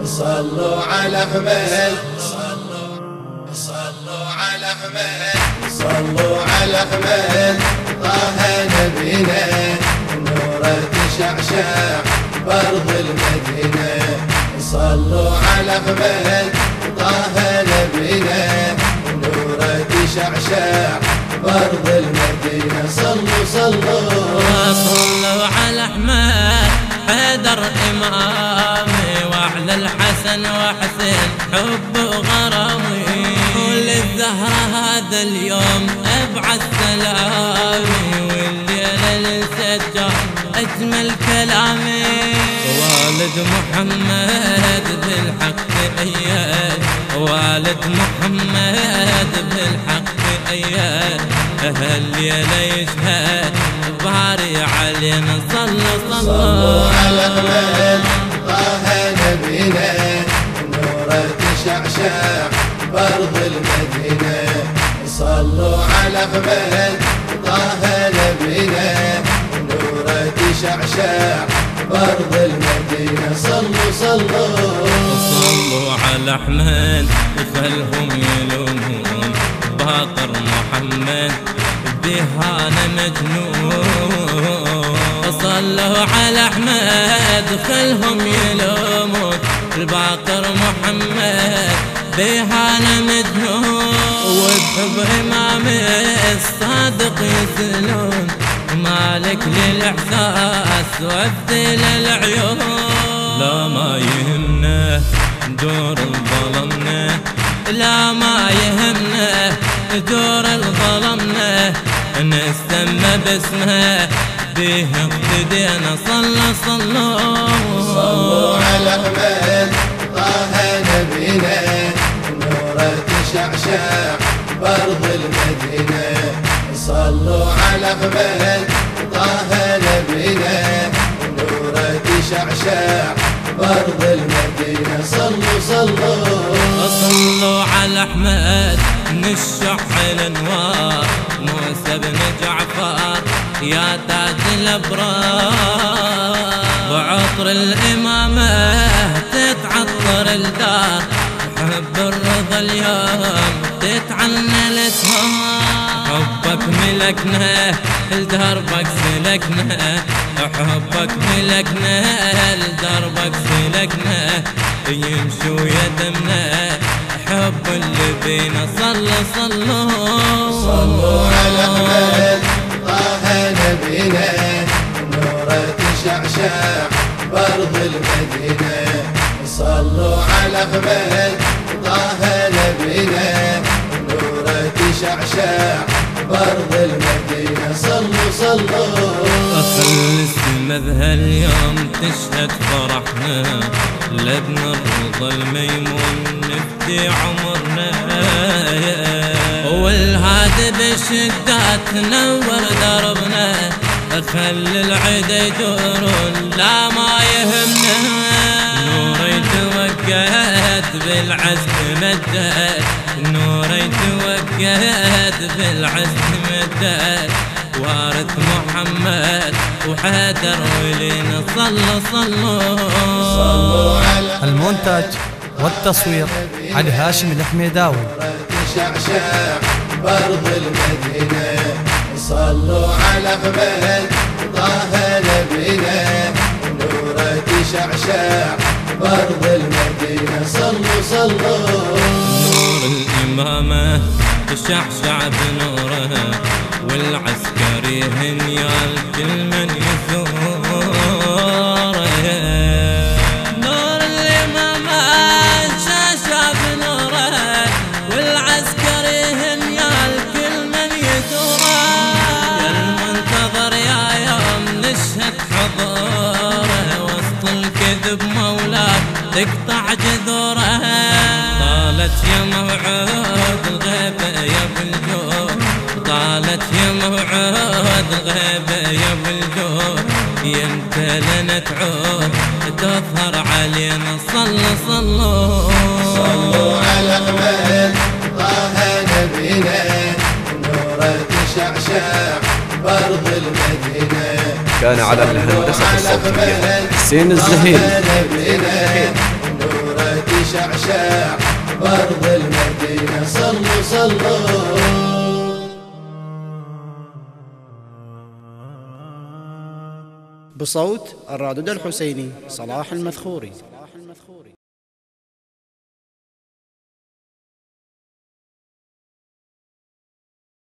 صلوا على أحمد، صلوا على أحمد، صلوا على أحمد طه نبينا، نوره تشعشع بأرض المدينة. صلوا على أحمد طه نبينا، نوره تشعشع بأرض المدينة. صلوا صلوا على أحمد حيدر إمامي، وعلى الحسن وحسين حب وغرامي، وللزهرة هذا اليوم أبعث سلامي، والليلة للسجاد أجمل كلامي. والد محمد بالحق أياد، والد محمد بالحق أياد، هالليلة يشهد باري علينا. صلوا على أحمد طه نبينا، نوره تشعشع بأرض المدينة. صلوا على أحمد طه نبينا، نوره تشعشع بأرض المدينة. صلوا على أحمد خلهم يلومون باطر محمد بهانا مجنون. صلوا على أحمد خلهم يلومون الباقر محمد بهانا مجنون، وبحب إمامي الصادق يسلون، مالك للإحساس وابدل العيون. لا ما يهمنا دور الظلمنا، لا ما يهمنا دور الظلمنا، نستمى باسمها به اقتدينا. صلوا على أحمد طه نبينا، نوره تشعشع بأرض المدينة. صلوا على أحمد طه نبينا، نوره تشعشع بأرض المدينة. صلوا على أحمد نشع الأنوار، موسى بن جعفر يا تاج الأبرار، وعطر الإمامة تتعطر الدار، حب الرضا اليوم تتعنى الأسهار. حبك ملكنا لدربك سلكنا، حبك ملكنا لدربك سلكنا، يمشي ويدمنا حب اللي بينا. صلوا على أحمد طه نبينا، نوره تشعشع بأرض المدينة. صلوا على أحمد طه نبينا، نوره تشعشع بأرض المدينة. خلي السما اليوم تشهد فرحنا، لابن الرضا الميمون نفدي عمرنا، والهادي بالشدات تنور دربنا، خلي العيد يدورون لا ما يهمنا. نوري توقد بالعزم مدد، نوري توقد بالعزم مدد، وارث محمد وحيدر ولينا. صلوا على المونتاج والتصوير علي هاشم الحميداوي. تشعشع بأرض المدينة. صلوا على أحمد طه نبينا، نوره تشعشع بأرض المدينة. نور الإمامة تشعشع بنوره، والعسكري هنيال كل من يثوره. نور الإمامة تشعشع بنوره، والعسكري هنيال كل من يثوره. يا المنتظر يا يوم نشهد حضوره، وسط الكذب مولاه تقطع جذوره. طالت يا موعود الغيبة يا بالجود، طالت يا موعود الغيبة يا بالجود، يمتى لنا تعود تظهر علينا. صلوا على أحمد طه نبينا، نوره تشعشع بأرض المدينة. كان على الهندسة الصوتية حسين الزهيري. شعشاع بأرض المدينة. صلوا صلوا. بصوت الرادود الحسيني صلاح المذخوري.